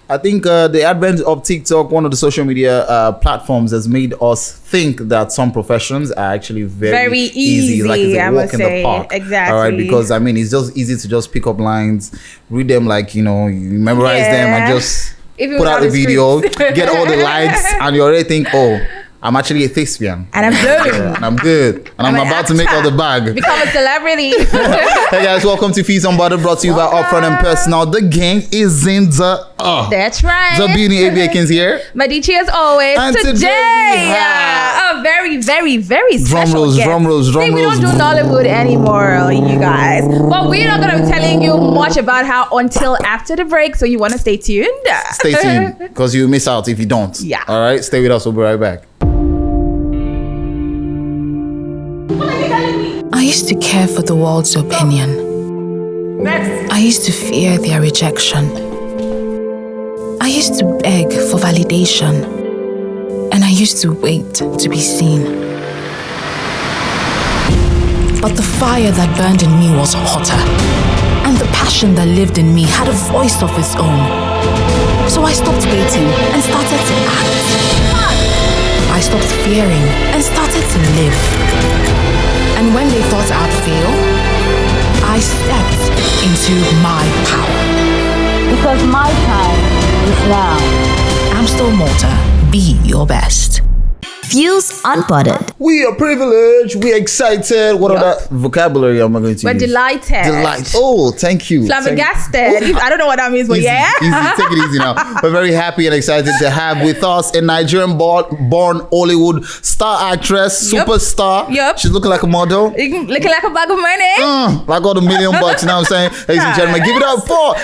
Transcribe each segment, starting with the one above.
I think the advent of TikTok, one of the social media platforms, has made us think that some professions are actually very easy. Like it's a walk in the park. Exactly. All right, because I mean, it's just easy to just pick up lines, read them like, you memorize them and just put out the video, get all the likes, and you already think, oh, I'm actually a thespian. And I'm good. And I'm good. And I'm about to make all the bag. Become a celebrity. Hey guys, welcome to Fees on Butter, brought to you by Upfront and Personal. The gang is in the That's right. The Beauty A.B. Akins here. Medici as always. And today a very, very, very special drum rolls. See, we don't do Nollywood anymore, you guys. But we're not going to be telling you much about how until after the break, so you want to stay tuned. Stay tuned, because you miss out if you don't. Yeah. All right, stay with us. We'll be right back. I used to care for the world's opinion. Next. I used to fear their rejection. I used to beg for validation. And I used to wait to be seen. But the fire that burned in me was hotter. And the passion that lived in me had a voice of its own. So I stopped waiting and started to act. I stopped fearing and started to live. And when they thought I'd fail, I stepped into my power. Because my time is now. Amstel Malta, be your best. Fuse Unbuttered. We are privileged. We are excited. What other vocabulary am I going to We're use? delighted. Oh, thank you. Flabbergasted. I don't know what that means, but Easy. yeah. Take it easy now. We're very happy and excited to have with us a Nigerian-born Hollywood star actress, superstar. Yep. She's looking like a model. Looking like a bag of money. Like all the $1 million, you know what I'm saying? Ladies and gentlemen, give it up for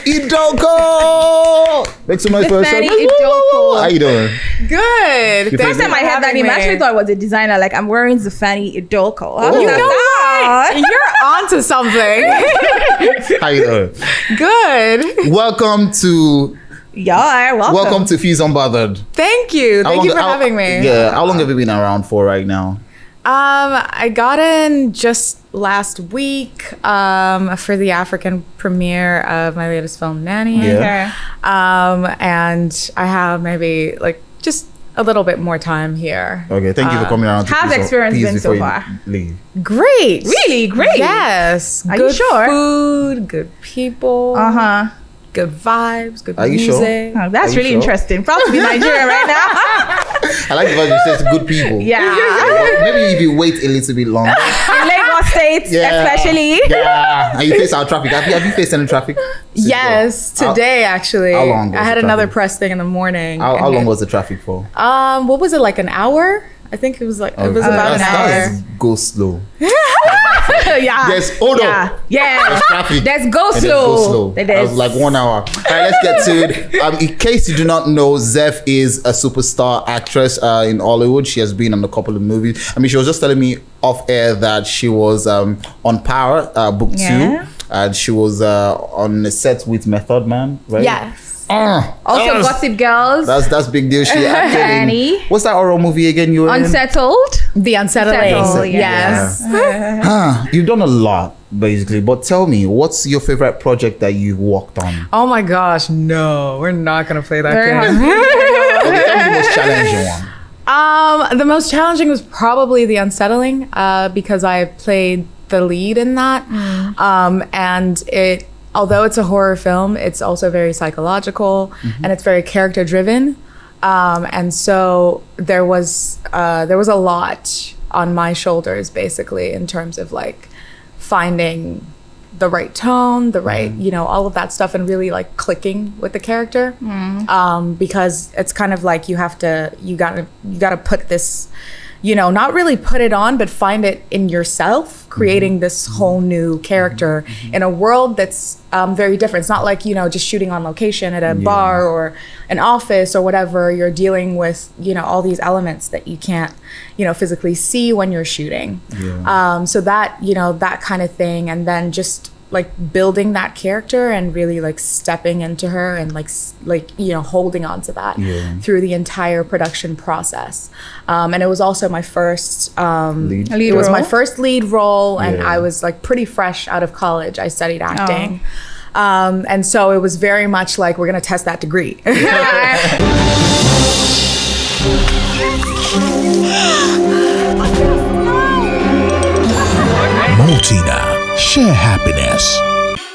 Idoko. Make some noise for Zephani, herself. Idoko. How you doing? Good. First time I heard that name, I actually thought it was a designer. Like, I'm wearing Zephani Idoko. How does You that know what? You're onto something. How you doing? Good. Welcome to welcome. Fees Unbothered. Thank you. Thank you for having me. Yeah. How long have you been around for right now? I got in just last week for the African premiere of my latest film, Nanny. Yeah. Okay. And I have maybe just a little bit more time here. Okay, thank you for coming around. How's the experience been so far? Leave. Great. Really? Great. Yes. Are good you sure? Food, good people. Good vibes, good Are you music. sure? Oh, that's really sure? interesting. Proud to be Nigerian right now. I like the fact you said good people. Yeah. Maybe if you wait a little bit longer. In Lagos State, especially. Yeah. And you face our traffic. Have you faced any traffic? Yes, today actually. How long was I had the another traffic? press thing in the morning. How long was the traffic for? What was it, like an hour? I think it was about an hour. That's go slow. Yeah. Yes, hold on. Yeah. There's traffic. Let's go And slow. Go slow. That was like 1 hour. All right, let's get to it. In case you do not know, Zeph is a superstar actress in Hollywood. She has been on a couple of movies. I mean, she was just telling me off air that she was on Power, book 2. And she was on the set with Method Man, right? Yes. Also, Gossip Girls. That's big deal. She acted in, what's that horror movie again you were Unsettled. The Unsettling. Yes. You've done a lot, basically. But tell me, what's your favorite project that you worked on? Oh my gosh, no. We're not going to play that game. Okay, tell me the most challenging one. The most challenging was probably The Unsettling because I played the lead in that. And although it's a horror film, it's also very psychological and it's very character driven. And so there was a lot on my shoulders, basically, in terms of finding the right tone, the right, all of that stuff, and really clicking with the character. Because it's kind of like you gotta put this, not really put it on, but find it in yourself, creating this whole new character in a world that's very different. It's not like, just shooting on location at a bar or an office or whatever. You're dealing with, all these elements that you can't, physically see when you're shooting. So that, that kind of thing. And then just building that character and really stepping into her and holding on to that through the entire production process. And it was also my first Lead it was my first lead role, and I was pretty fresh out of college. I studied acting. And so it was very much like, we're going to test that degree. Multina, share happiness.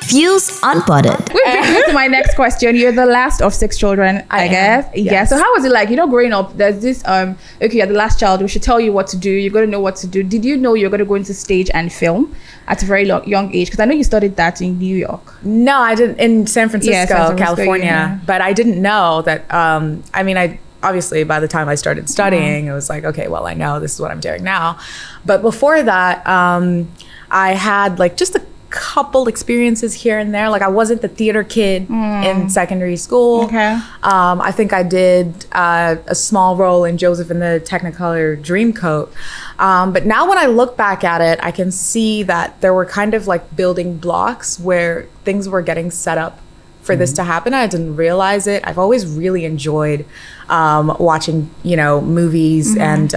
Fuse Unpotted. Which brings me to my next question. You're the last of 6 children, I guess. Yes. Yeah. So how was it like? Growing up, there's this okay, you're the last child. We should tell you what to do. You're gonna know what to do. Did you know you're gonna go into stage and film at a very young age? Because I know you studied that in New York. No, I didn't, in San Francisco, California. Yeah. But I didn't know that, I obviously by the time I started studying, it was like, okay, well, I know this is what I'm doing now. But before that, I had like just a couple experiences here and there. Like I wasn't the theater kid in secondary school. Okay. I think I did a small role in Joseph and the Technicolor Dreamcoat. But now when I look back at it, I can see that there were kind of like building blocks where things were getting set up for this to happen. I didn't realize it. I've always really enjoyed watching, movies and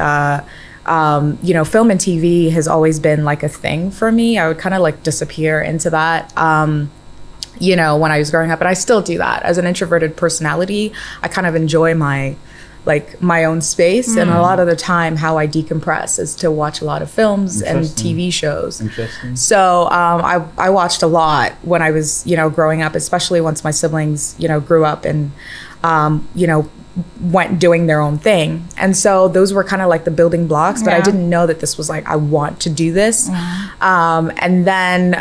film and TV has always been like a thing for me. I would kind of like disappear into that, when I was growing up, and I still do that. As an introverted personality, I kind of enjoy my own space, and a lot of the time how I decompress is to watch a lot of films and TV shows. Interesting. So I watched a lot when I was, growing up, especially once my siblings, grew up and, went doing their own thing. And so those were kind of like the building blocks, but I didn't know that this was like, I want to do this. And then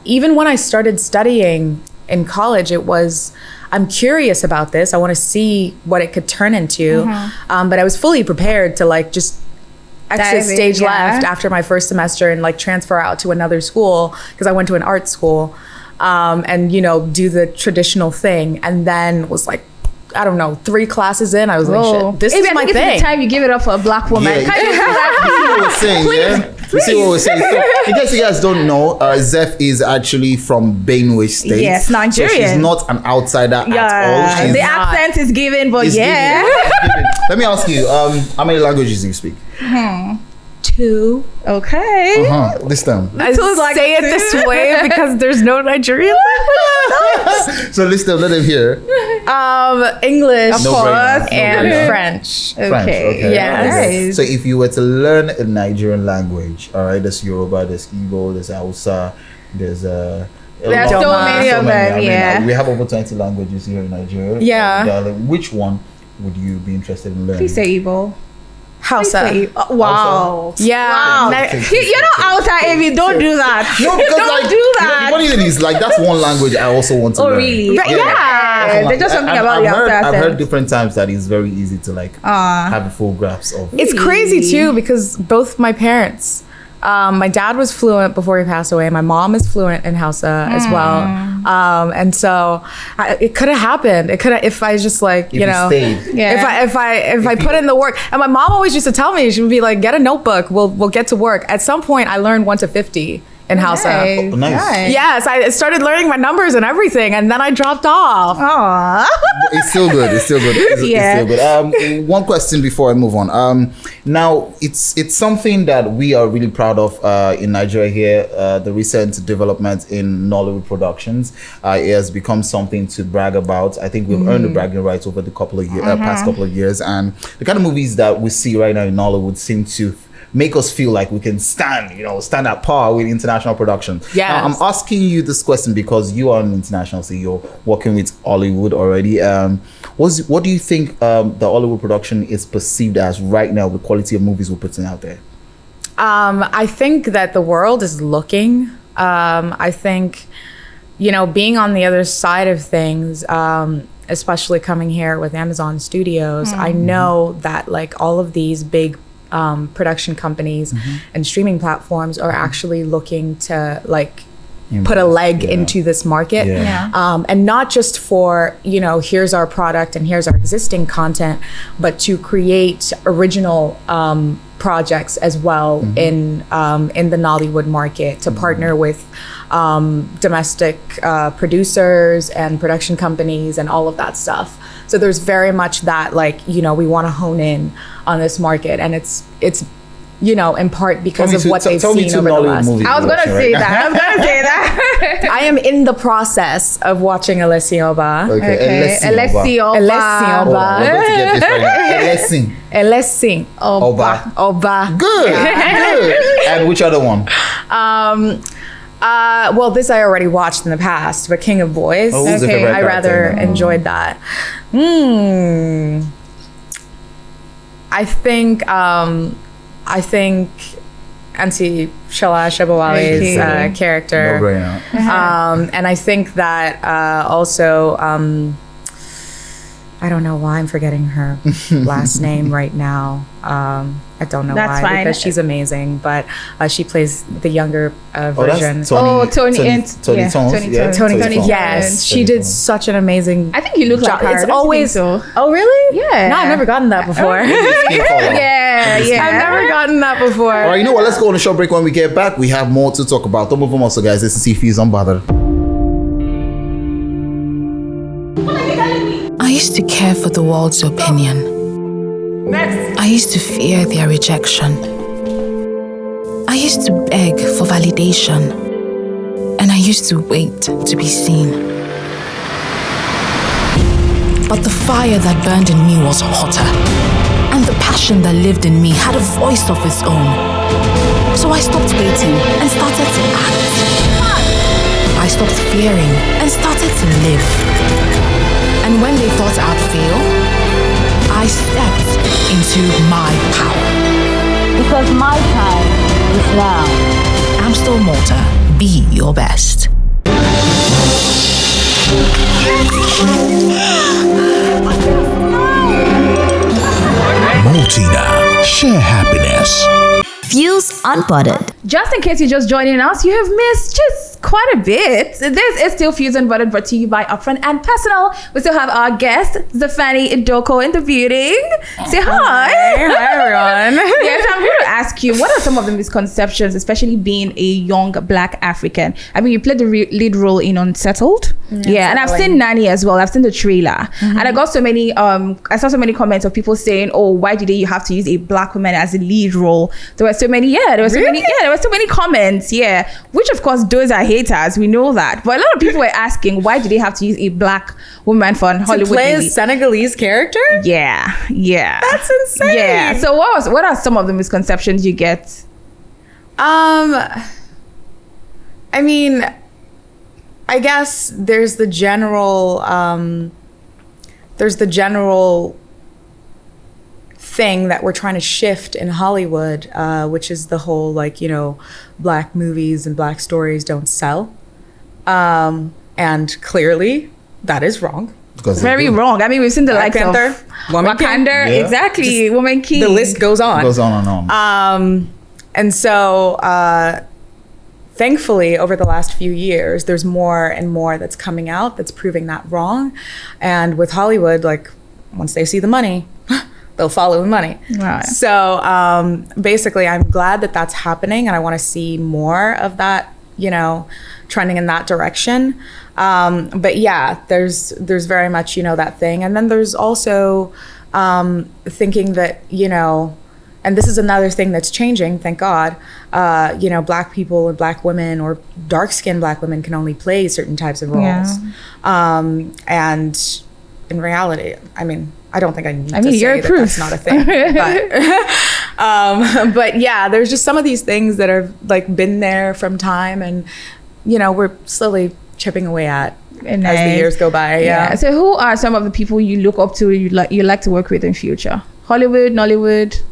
even when I started studying in college, it was, I'm curious about this. I want to see what it could turn into. But I was fully prepared to like just exit stage left after my first semester and like transfer out to another school, because I went to an art school, and do the traditional thing. And then was like, I don't know, 3 classes in, I was like, shit, this is my thing. It's the time you give it up for a black woman. You see what we're saying, You see what we're saying? So, in case you guys don't know, Zeph is actually from Benue State. Yes, Nigerian. So she's not an outsider at all. The accent is given, but It's given. Let me ask you, how many languages do you speak? 2. Okay. This time. I say it this way because there's no Nigerian language. So listen, let them hear. English, of No course, brainer, no and brainer. French. Okay. Yes. Okay. So if you were to learn a Nigerian language, all right, there's Yoruba, there's Igbo, there's Hausa, there's so many of them. We have over 20 languages here in Nigeria. Yeah. Which one would you be interested in learning? Please say Igbo. Hausa. Wow. Yeah. Wow. You're not outside if you don't do that. No, because don't do that. The funny thing is, like, that's one language I also want to learn. Oh, really? Yeah. There's just something about the outside I've heard accent. different times that it's very easy to like have a full grasp of. It's crazy too, because both my parents, my dad was fluent before he passed away. My mom is fluent in Hausa as well. And so it could have happened. It could have, if I just like, If you stayed. if I put in the work. And my mom always used to tell me, she would be like, get a notebook. We'll get to work. At some point I learned 1 to 50 in Hausa. Nice. Oh, nice. Yes, I started learning my numbers and everything, and then I dropped off. Aww. It's still good. It's still good. It's still good. One question before I move on. Now it's something that we are really proud of in Nigeria here. The recent development in Nollywood productions, it has become something to brag about. I think we've earned the bragging rights over the past couple of years, and the kind of movies that we see right now in Nollywood seem to make us feel like we can stand at par with international production. Yes. Now, I'm asking you this question because you are an international CEO working with Hollywood already. What do you think the Hollywood production is perceived as right now, the quality of movies we're putting out there? I think that the world is looking. I think, being on the other side of things, especially coming here with Amazon Studios, I know that like all of these big production companies and streaming platforms are actually looking to like put a leg into this market. And not just for, here's our product and here's our existing content, but to create original projects as well in the Nollywood market, to partner with domestic producers and production companies and all of that stuff. So there's very much that, like, we want to hone in on this market, and it's in part because of what they've tell me seen two over the Nollywood last. movies I was you're gonna watching say right that. I was gonna say that. I am in the process of watching Alessi Oba. Okay. Alessi Oba. Alessi Hold Oba. on, we're going to get this right now. Alessi Oba. Oba. Good. Good. And which other one? Well, this I already watched in the past, but King of Boys. Oh, who's your favorite I rather character? enjoyed that. I think Auntie Shala Shabawale's character. No-brainer. And I think that also, I don't know why I'm forgetting her last name right now. I don't know That's why, fine. because she's amazing, but she plays the younger version. Tony Tones. Tony Yeah, Tones. Tony, Tony yes, Tones. she did such an amazing. I think you look like her. It's Don't you always. think so? Oh really? Yeah. No, I've never gotten that before. Yeah, yeah. I've never gotten that before. All right, you know what? Let's go on a short break. When we get back, we have more to talk about. Don't move on also, guys. This is Fuse Unbothered. I used to care for the world's opinion. I used to fear their rejection. I used to beg for validation. And I used to wait to be seen. But the fire that burned in me was hotter. And the passion that lived in me had a voice of its own. So I stopped waiting and started to act. I stopped fearing and started to live. And when they thought I'd fail, I stepped into my power. Because my time is now. Amstel Malta, be your best. Maltina, share happiness. Fuse Unpotted. Just in case you're just joining us, you have missed just quite a bit. This is still Fuse Unpotted, brought to you by Upfront and Personal. We still have our guest, Zephani Idoko, in the building. Say hi. Hi everyone. Yes, I'm going to ask you, what are some of the misconceptions, especially being a young Black African? I mean, you played the lead role in Unsettled. Yeah, and I've seen Nanny as well. I've seen the trailer. And I got so many, I saw so many comments of people saying, oh, why did you have to use a Black woman as a lead role? There were so many, there were so many comments, which of course those are haters, we know that. But a lot of people were asking, why did they have to use a Black woman for a Hollywood To play movie? a Senegalese character? Yeah. That's insane. Yeah. So what are some of the misconceptions you get? I mean, I guess there's the general thing that we're trying to shift in Hollywood, which is the whole Black movies and Black stories don't sell, and clearly that is wrong. Very wrong. I mean, we've seen the Black likes Panther, of Woman King. Wakanda, exactly, Woman King. The list goes on. Goes on and on. And so, thankfully, over the last few years, there's more and more that's coming out that's proving that wrong. And with Hollywood, once they see the money, they'll follow the money. Right. So basically, I'm glad that that's happening, and I want to see more of that, trending in that direction. But yeah, there's very much, that thing. And then there's also thinking that, and this is another thing that's changing, thank God, Black people and Black women or dark-skinned Black women can only play certain types of roles. And in reality, I mean, I don't think I need to say you're that proof. that's not a thing. But yeah, there's just some of these things that have been there from time, and we're slowly chipping away at as the years go by. Yeah. So who are some of the people you look up to, you like to work with in future? Hollywood, Nollywood?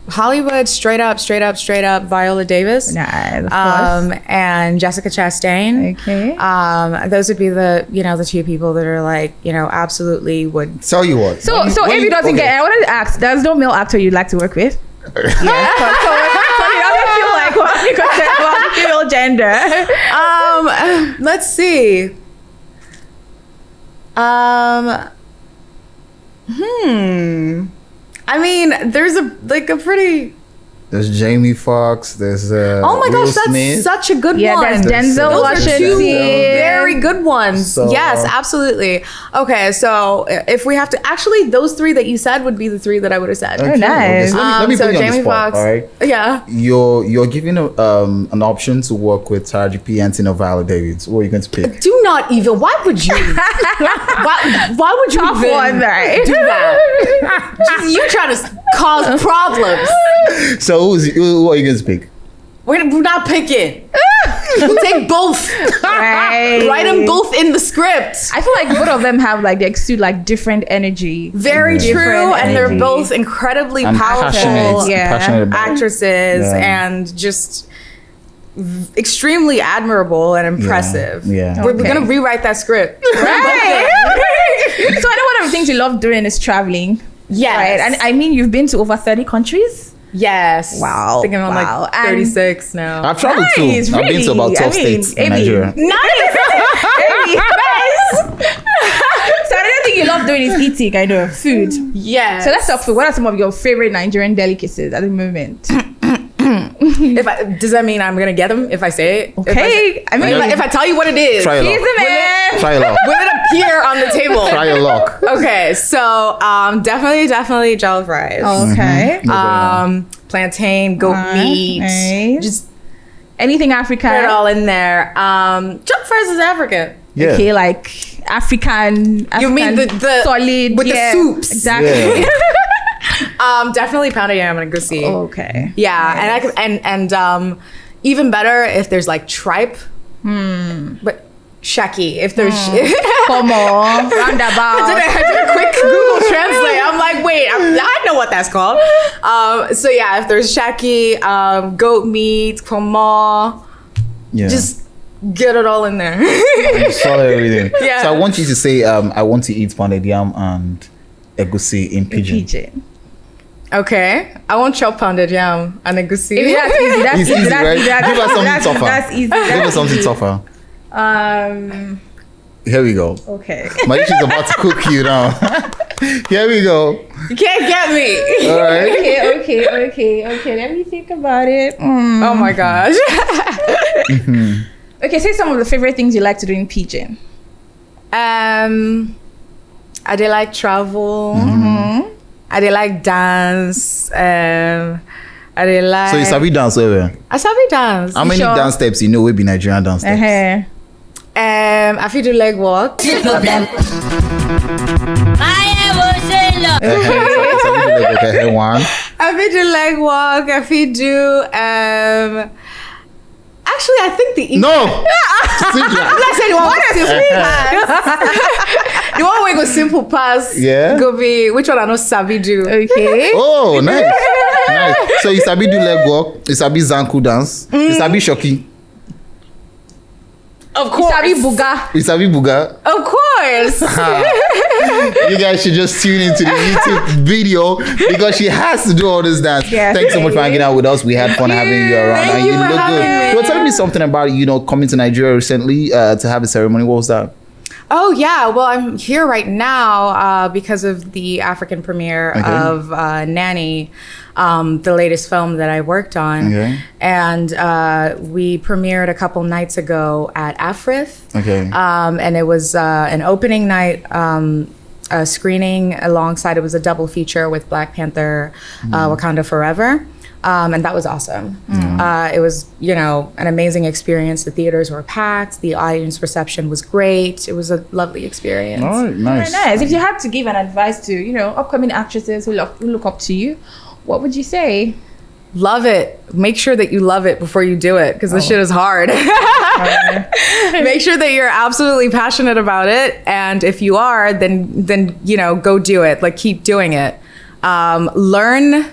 Hollywood, straight up, Viola Davis. Nice, of course. And Jessica Chastain. Okay. Those would be the two people that are absolutely would. Tell you what. So if he doesn't get, I wanted to ask, there's no male actor you'd like to work with? So he doesn't feel like one because there's one female gender. Let's see. I mean, there's a pretty There's Jamie Foxx. There's Oh my Will gosh, that's Smith. such a good Yeah, one. there's Denzel Those are Washington. two very good ones. So- yes, absolutely. Okay, so if we have to, actually, those three that you said would be the three that I would have said. Okay, nice. so let me so put you on the Jamie spot, Foxx. all right? Yeah. You're given an option to work with Taraji P. Henson or Viola Davis. What are you going to pick? Do not even. Why would you? why would you Tough even one, right? do that? Just, you trying to cause problems. So who are you going to pick? We're not picking. We'll take both. Right. Write them both in the script. I feel like both of them have like they exude like different energy. Very Yeah. true, Different and they're energy. both incredibly And powerful passionate about it. actresses, Yeah. and just extremely admirable and impressive. Yeah. We're Okay. gonna rewrite that script. Right. So I know one of the things you love doing is traveling. Yes. Right. And I mean you've been to over 30 countries. Yes. Wow. I think I'm on Wow. like And- 36 now. I've traveled Nice, too. I've been to about 12 states in Nigeria. Nice. Nice. So another thing you love doing is eating, I know, food. Yes. So let's talk food. What are some of your favorite Nigerian delicacies at the moment? Does that mean I'm gonna get them if I say it? Okay. I mean, If I tell you what it is, Try your he's luck. the man. Try your luck. will it appear on the table? Try your luck. Okay, so definitely jollof rice. Okay. Plantain, goat meat, Nice. just Anything put it African? all in there. Jollof rice is African. Yeah. Okay, like African. You mean the solid with the yeah, soups? Exactly. Definitely pounded yam and goosey. Okay. Yeah, and I can, and even better if there's like tripe. But shaki if there's. Come on, roundabout. I did a quick Google Translate. I'm like, wait, I know what that's called. So yeah, if there's shaki, goat meat, komo, Yeah. just get it all in there. You saw everything. Yeah. So I want you to say, I want to eat pounded yam and egusi in pidgin. Pigeon. Okay, I won't chop pounded yam and egusi. If that's easy, that's It's easy. easy, That's right? easy. Give us something That's tougher. That's easy. Give That's us something easy. tougher. Here we go. Okay. Maishi's about to cook you now. Here we go. You can't get me. All right. Okay. Let me think about it. Oh my gosh. Okay, say some of the favorite things you like to do in Pigeon. I did like travel. I did like dance. I did like. So you sabi dance over. I sabi dance. How many Sure. dance steps you know will be Nigerian dance steps? Uh-huh. I feel do leg walk. Okay, one. I feel do leg walk. I feel do. Actually, I think the No. Simple. Let's say the one with simple pass. The one where go simple pass. Yeah. Go be which one I know sabi do. Okay. Oh, nice. Nice. So you sabi do leg walk, you sabi zanku dance, you sabi shoki, Of course. Sabi Buga. you sabi buga. Of course. You guys should just tune into the YouTube video because she has to do all this dance. Yeah. Thanks so much for hanging out with us. We had fun having you around. Thank and you you for look having good. me. You were telling me something about, coming to Nigeria recently to have a ceremony. What was that? Oh yeah, well I'm here right now because of the African premiere Okay. of Nanny, the latest film that I worked on, Okay. and we premiered a couple nights ago at Afrith, Okay. and it was an opening night screening alongside. It was a double feature with Black Panther, Wakanda Forever. And that was awesome. It was, an amazing experience. The theaters were packed. The audience reception was great. It was a lovely experience. All right, nice. Very nice. If you had to give an advice to, upcoming actresses who look up to you, what would you say? Love it. Make sure that you love it before you do it, because this shit is hard. Make sure that you're absolutely passionate about it. And if you are, then go do it. Like, keep doing it. Learn.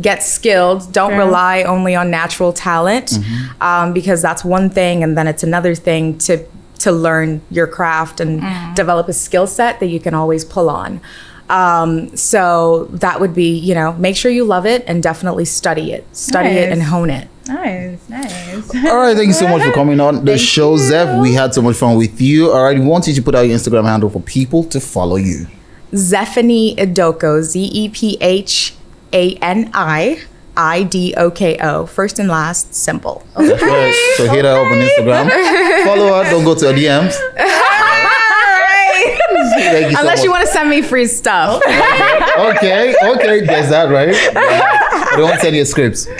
Get skilled. Don't rely only on natural talent, because that's one thing, and then it's another thing to learn your craft and develop a skill set that you can always pull on. So that would be, make sure you love it and definitely study it. Study it and Nice. hone it. Nice. All right, thank you so much for coming on the show, Zeph. We had so much fun with you. All right, we want you to put out your Instagram handle for people to follow you. Zephani Idoko, Zephani. Idoko. First and last, simple. That's right. So hit her up on Instagram. Follow her. Don't go to her DMs. Thank you so Unless much. you want to send me free stuff. Okay. There's that, right? I don't want to send you scripts. All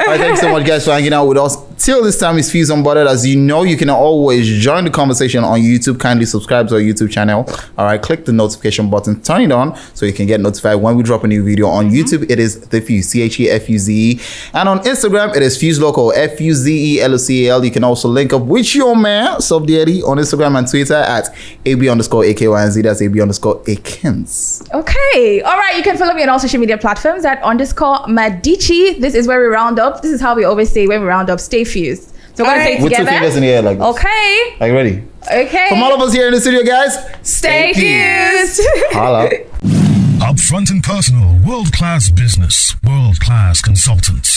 right, thank you so much, guys, for hanging out with us. Till this time, it's Fuse Unbothered. As you know, you can always join the conversation on YouTube. Kindly subscribe to our YouTube channel. All right, click the notification button, turn it on so you can get notified when we drop a new video. On YouTube, it is The Fuse, CHEFUZE. And on Instagram, it is Fuse Local, FUZELOCAL. You can also link up with your man, Sub Daddy, on Instagram and Twitter at AB_AKYNZ. That's AB_Akins. Okay. All right. You can follow me on all social media platforms at _Madichi. This is where we round up. This is how we always say when we round up. Stay fused. So we're going to say it With together. 2 fingers in the air like this. Okay. Are you ready? Okay. From all of us here in the studio, guys, Stay fused. Holla. Upfront and personal, world-class business, world-class consultants.